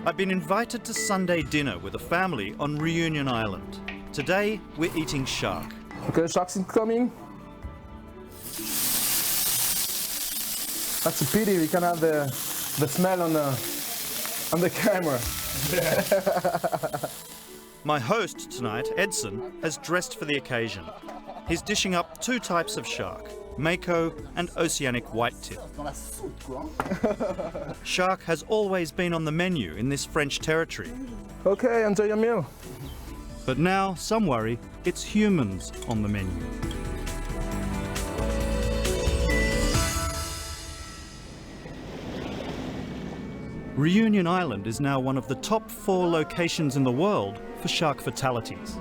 I've been invited to Sunday dinner with a family on Reunion Island. Today, we're eating shark. Okay, the shark's incoming. That's a pity we can have the smell on the camera. My host tonight, Edson, has dressed for the occasion. He's dishing up two types of shark, mako and oceanic whitetip. Shark has always been on the menu in this French territory. Okay, enjoy your meal. But now, some worry, it's humans on the menu. Reunion Island is now one of the top 4 locations in the world for shark fatalities.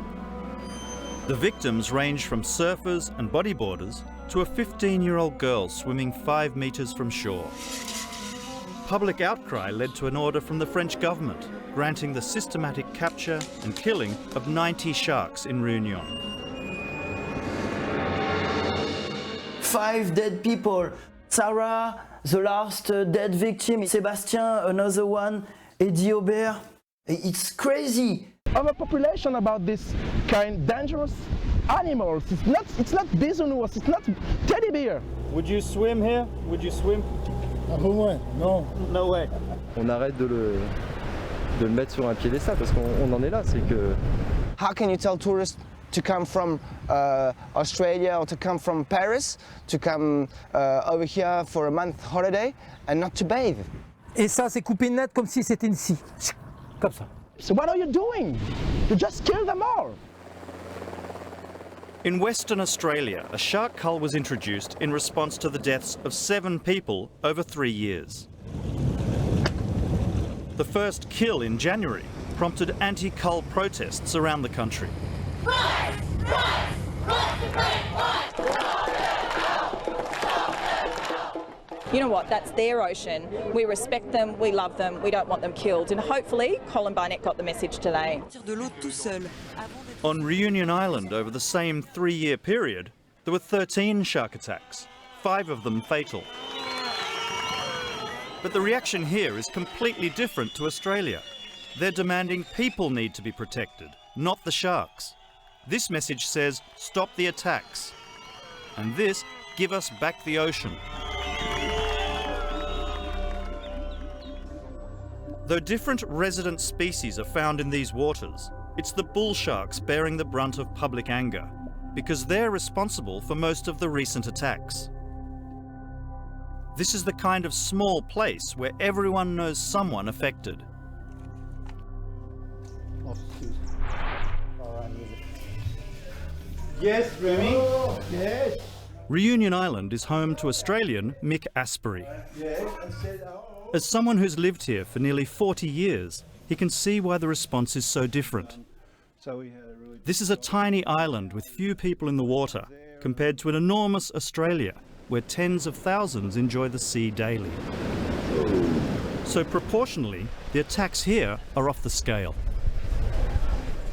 The victims range from surfers and bodyboarders to a 15-year-old girl swimming 5 meters from shore. Public outcry led to an order from the French government granting the systematic capture and killing of 90 sharks in Reunion. 5 dead people. Sarah, the last dead victim. Sébastien, another one. Eddie Aubert. It's crazy. Overpopulation about this kind dangerous animals. It's not bisounours, it's not teddy bear. Would you swim here? Would you swim? Non. No way. On arrête de le mettre sur un piédestal parce qu'on en est là, c'est que... How can you tell tourists to come from Australia or to come from Paris, to come over here for a month holiday and not to bathe? Et ça, c'est coupé net comme si c'était une scie. Comme ça. So what are you doing? You just kill them all. In Western Australia, a shark cull was introduced in response to the deaths of 7 people over 3 years. The first kill in January prompted anti-cull protests around the country. You know what, that's their ocean. We respect them, we love them, we don't want them killed. And hopefully Colin Barnett got the message today. On Reunion Island over the same 3-year period, there were 13 shark attacks, 5 of them fatal. But the reaction here is completely different to Australia. They're demanding people need to be protected, not the sharks. This message says, stop the attacks. And this, give us back the ocean. Though different resident species are found in these waters, it's the bull sharks bearing the brunt of public anger, because they're responsible for most of the recent attacks. This is the kind of small place where everyone knows someone affected. Yes, Remy. Yes. Reunion Island is home to Australian Mick Asprey. Yes. As someone who's lived here for nearly 40 years, he can see why the response is so different. This is a tiny island with few people in the water, compared to an enormous Australia, where tens of thousands enjoy the sea daily. So proportionally, the attacks here are off the scale.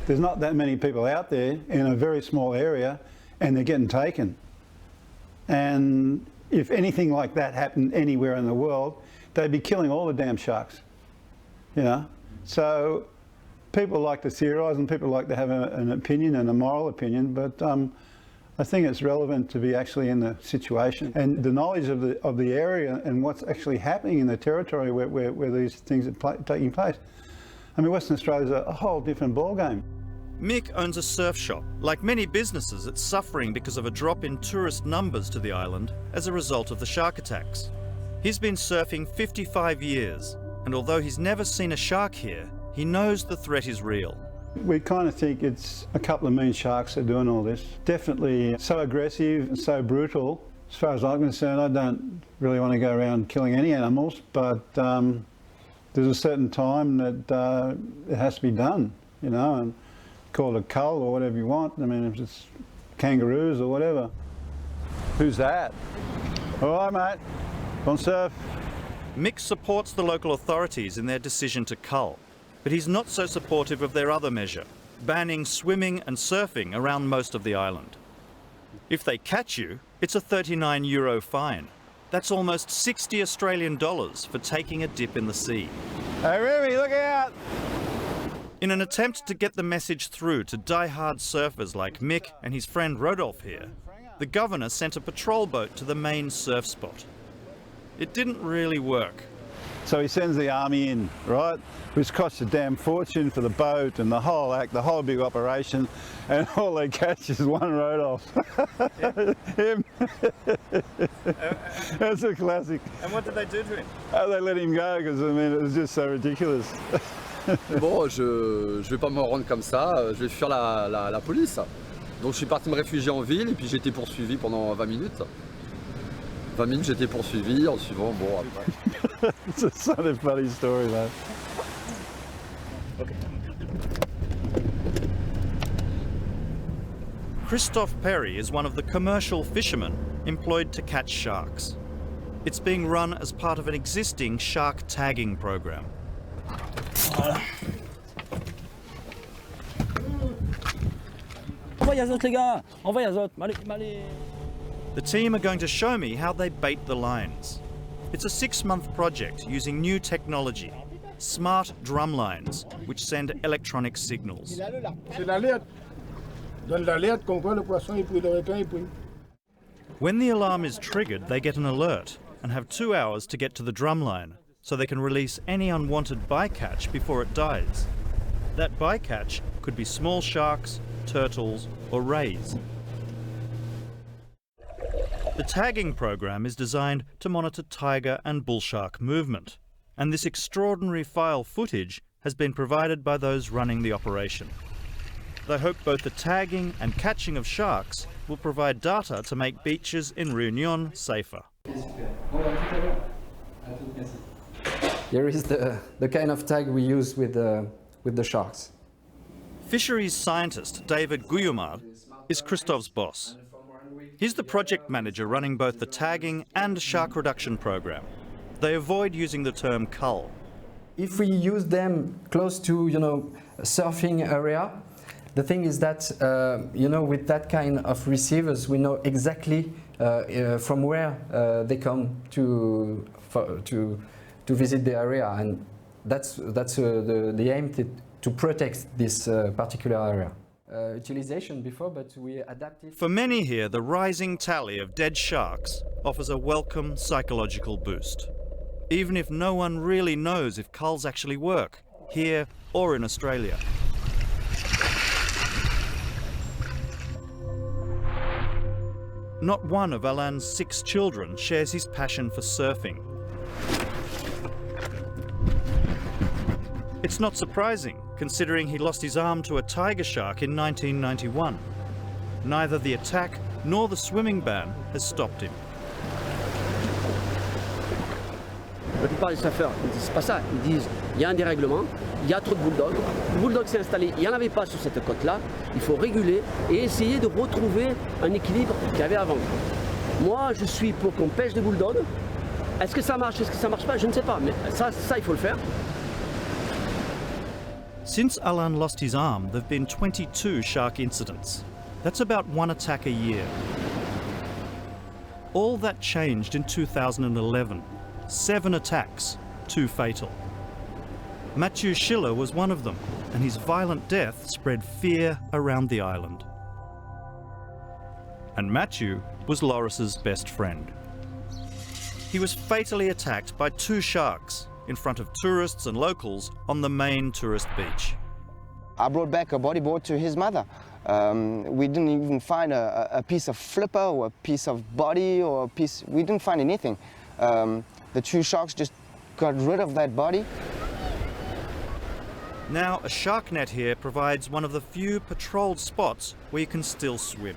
There's not that many people out there in a very small area, and they're getting taken. And if anything like that happened anywhere in the world, they'd be killing all the damn sharks, you know. So people like to theorise and people like to have an opinion and a moral opinion, but I think it's relevant to be actually in the situation and the knowledge of the area and what's actually happening in the territory where these things are taking place. I mean, Western Australia's a whole different ballgame. Mick owns a surf shop. Like many businesses, it's suffering because of a drop in tourist numbers to the island as a result of the shark attacks. He's been surfing 55 years, and although he's never seen a shark here, he knows the threat is real. We kind of think it's a couple of mean sharks that are doing all this. Definitely so aggressive and so brutal. As far as I'm concerned, I don't really want to go around killing any animals, but there's a certain time that it has to be done, you know, and call it a cull or whatever you want. I mean, if it's kangaroos or whatever. Who's that? All right, mate. On surf. Mick supports the local authorities in their decision to cull, but he's not so supportive of their other measure, banning swimming and surfing around most of the island. If they catch you, it's a €39 fine. That's almost 60 Australian dollars for taking a dip in the sea. Hey Remy, look out! In an attempt to get the message through to die-hard surfers like Mick and his friend Rodolphe here, the governor sent a patrol boat to the main surf spot. It didn't really work. So he sends the army in, right? Which costs a damn fortune for the boat and the whole act, the whole big operation, and all they catch is one Rodolphe. Him. That's a classic. And what did they do to him? They let him go because, I mean, it was just so ridiculous. Bon, je vais pas me rendre comme ça, je vais fuir la police. Donc je suis parti me réfugier en ville et puis j'ai été poursuivi pendant 20 minutes. 20 minutes j'étais poursuivi en suivant, bon après. It's a sort of funny story, man. Okay. Christophe Perry is one of the commercial fishermen employed to catch sharks. It's being run as part of an existing shark tagging program. Envoie azote les gars, envoie azote, allez. The team are going to show me how they bait the lines. It's a 6-month project using new technology, smart drum lines, which send electronic signals. When the alarm is triggered, they get an alert and have 2 hours to get to the drum line, so they can release any unwanted bycatch before it dies. That bycatch could be small sharks, turtles, or rays. The tagging program is designed to monitor tiger and bull shark movement, and this extraordinary file footage has been provided by those running the operation. They hope both the tagging and catching of sharks will provide data to make beaches in Réunion safer. Here is the kind of tag we use with the sharks. Fisheries scientist David Guillemard is Christophe's boss. He's the project manager running both the tagging and shark reduction program. They avoid using the term cull. If we use them close to, a surfing area, the thing is that, with that kind of receivers, we know exactly from where they come to visit the area, and that's the aim to protect this particular area. Utilization before, but we adapted. For many here, the rising tally of dead sharks offers a welcome psychological boost, even if no one really knows if culls actually work, here or in Australia. Not one of Alain's 6 children shares his passion for surfing. It's not surprising, considering he lost his arm to a tiger shark in 1991. Neither the attack nor the swimming ban has stopped him. La plupart des surfeurs ne disent pas ça, ils disent il y a un dérèglement, il y a trop de bulldogs, le bulldog s'est installé, il n'y en avait pas sur cette côte-là, il faut réguler et essayer de retrouver un équilibre qu'il y avait avant. Moi, je suis pour qu'on pêche des bulldogs. Est-ce que ça marche, est-ce que ça marche pas, je ne sais pas, mais ça il faut le faire. Since Alain lost his arm, there have been 22 shark incidents. That's about 1 attack a year. All that changed in 2011. 7 attacks, 2 fatal. Mathieu Schiller was one of them, and his violent death spread fear around the island. And Mathieu was Loris's best friend. He was fatally attacked by 2 sharks in front of tourists and locals on the main tourist beach. I brought back a bodyboard to his mother. We didn't even find a piece of flipper or a piece of body or a piece, we didn't find anything. The 2 sharks just got rid of that body. Now a shark net here provides one of the few patrolled spots where you can still swim.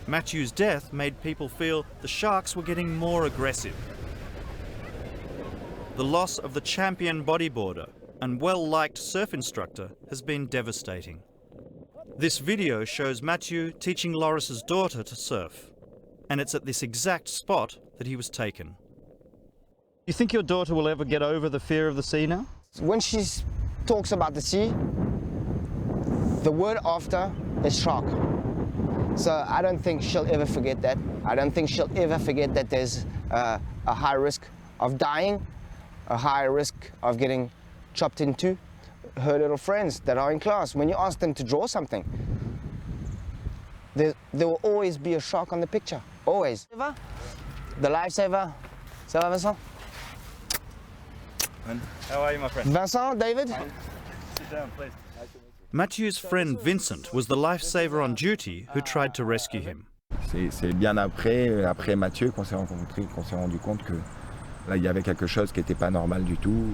Mathieu's death made people feel the sharks were getting more aggressive. The loss of the champion bodyboarder and well-liked surf instructor has been devastating. This video shows Mathieu teaching Loris's daughter to surf, and it's at this exact spot that he was taken. You think your daughter will ever get over the fear of the sea now? When she talks about the sea, the word after is shark. So I don't think she'll ever forget that. I don't think she'll ever forget that there's a high risk of dying, a high risk of getting chopped into. Her little friends that are in class, when you ask them to draw something, there will always be a shark on the picture, always. The lifesaver. Ça va, Vincent? How are you, my friend? Vincent, David? Sit down, please. Mathieu's friend Vincent was the lifesaver on duty who tried to rescue him. C'est bien après Mathieu qu'on s'est rencontrés, qu'on s'est rendu compte que là il y avait quelque chose qui n'était pas normal du tout.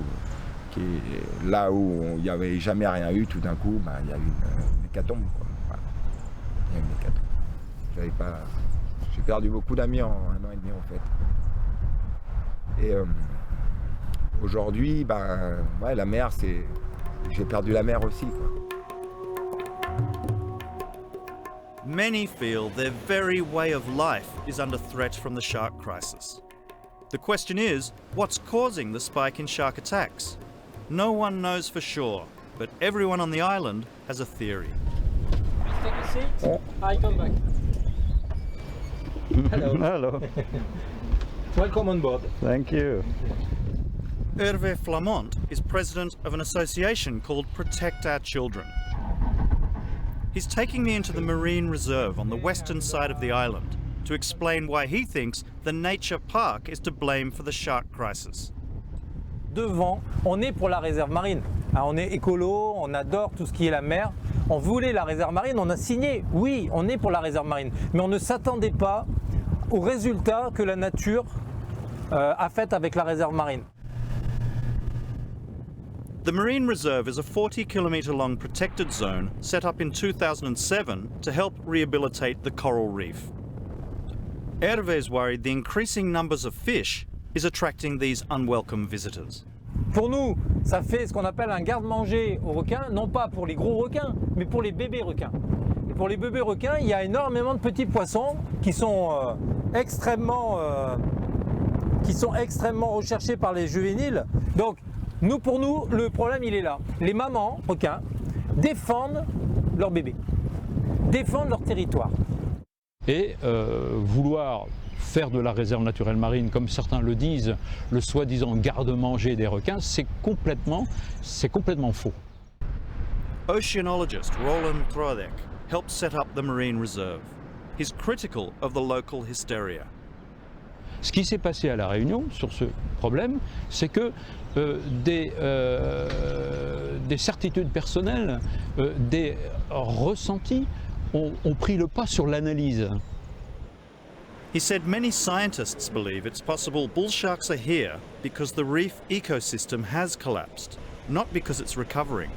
Là où il n'y avait jamais rien eu, tout d'un coup, il y a eu une hécatombe. Voilà. Il y a eu une hécatombe. J'ai perdu beaucoup d'amis en 1 an et demi en fait. Et aujourd'hui, ouais, la mer, j'ai perdu la mer aussi, quoi. Many feel their very way of life is under threat from the shark crisis. The question is, what's causing the spike in shark attacks? No one knows for sure, but everyone on the island has a theory. Please take a seat. I come back. Hello. Hello. Welcome on board. Thank you. Hervé Flamont is president of an association called Protect Our Children. He's taking me into the marine reserve on the western side of the island to explain why he thinks the nature park is to blame for the shark crisis. Devant, on est pour la réserve marine. Alors, on est écolo, on adore tout ce qui est la mer. On voulait la réserve marine, on a signé. Oui, on est pour la réserve marine. Mais on ne s'attendait pas aux résultats que la nature a fait avec la réserve marine. The Marine Reserve is a 40-kilometre-long protected zone set up in 2007 to help rehabilitate the coral reef. Hervé is worried the increasing numbers of fish is attracting these unwelcome visitors. Pour nous, ça fait ce qu'on appelle un garde-manger aux requins, non pas pour les gros requins, mais pour les bébés requins. Et pour les bébés requins, il y a énormément de petits poissons qui sont extrêmement recherchés par les juvéniles. Donc, pour nous, le problème, il est là. Les mamans requins défendent leurs bébés, défendent leur territoire. Et vouloir faire de la réserve naturelle marine, comme certains le disent, le soi-disant garde-manger des requins, c'est complètement faux. Oceanologist Roland Troadek helped set up the Marine Reserve. He's critical of the local hysteria. Ce qui s'est passé à La Réunion sur ce problème, c'est que des certitudes personnelles, des ressentis ont pris le pas sur l'analyse. He said many scientists believe it's possible bull sharks are here because the reef ecosystem has collapsed, not because it's recovering.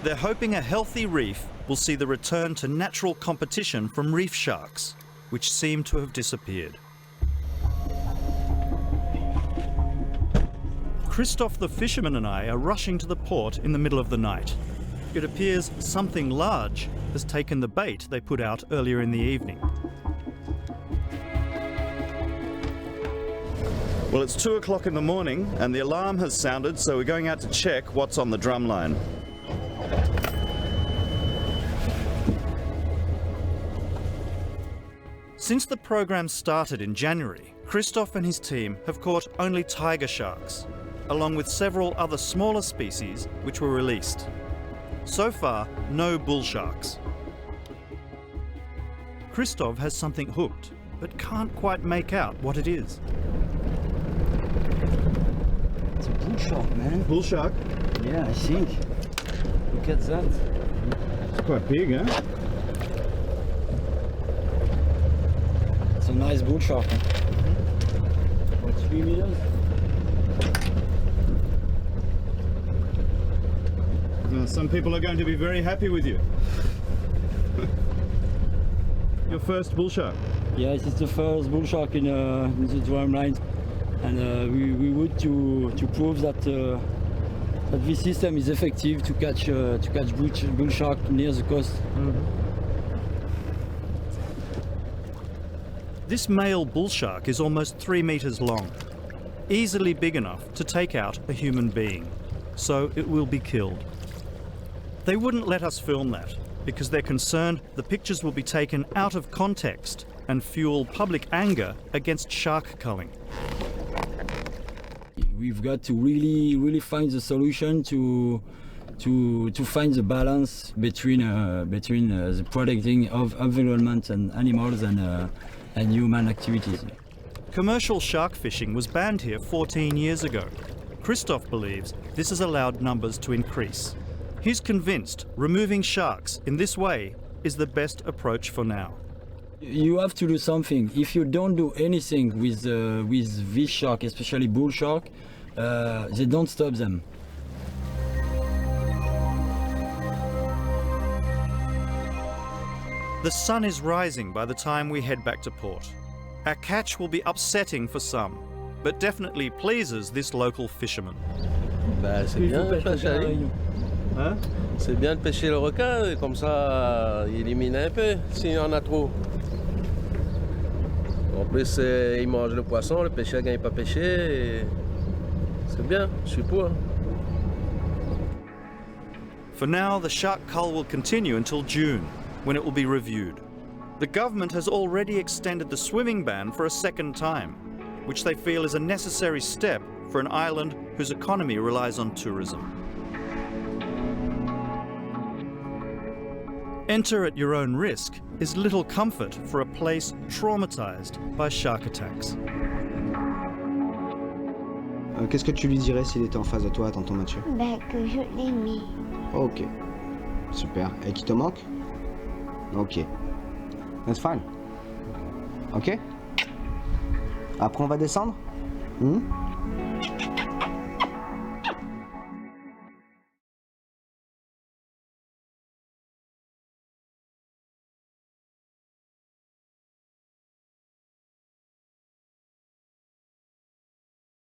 They're hoping a healthy reef will see the return to natural competition from reef sharks, which seem to have disappeared. Christophe the fisherman and I are rushing to the port in the middle of the night. It appears something large has taken the bait they put out earlier in the evening. Well, it's 2 o'clock in the morning and the alarm has sounded, so we're going out to check what's on the drumline. Since the program started in January, Christophe and his team have caught only tiger sharks, along with several other smaller species which were released. So far, no bull sharks. Christophe has something hooked, but can't quite make out what it is. It's a bull shark, man. Bull shark? Yeah, I think. Look at that. It's quite big, huh? It's a nice bull shark. What, 3 meters? Some people are going to be very happy with you. Your first bull shark? Yes, it's the first bull shark in the Journeyman, and we would to prove that that this system is effective to catch bull shark near the coast. This male bull shark is almost 3 meters long, easily big enough to take out a human being, so it will be killed. They wouldn't let us film that, because they're concerned the pictures will be taken out of context and fuel public anger against shark culling. We've got to really find the solution to find the balance between the protecting of environment and animals and human activities. Commercial shark fishing was banned here 14 years ago. Christoph believes this has allowed numbers to increase. He's convinced removing sharks in this way is the best approach for now. You have to do something. If you don't do anything with this shark, especially bull shark, they don't stop them. The sun is rising by the time we head back to port. Our catch will be upsetting for some, but definitely pleases this local fisherman. C'est bien de pêcher, hein? C'est bien de pêcher le requin, comme ça il élimine un peu s'il y en a trop. En plus il mange le poisson, le pêcheur ne gagne pas pêcher. C'est bien, je suis pour. For now, the shark cull will continue until June, when it will be reviewed. The government has already extended the swimming ban for a second time, which they feel is a necessary step for an island whose economy relies on tourism. Enter at your own risk is little comfort for a place traumatized by shark attacks. Qu'est-ce que tu lui dirais s'il était en face de toi, tonton Mathieu? Ben, que je l'aimais. Ok, super. Et qui te manque? Ok. That's fine. Ok? Après on va descendre?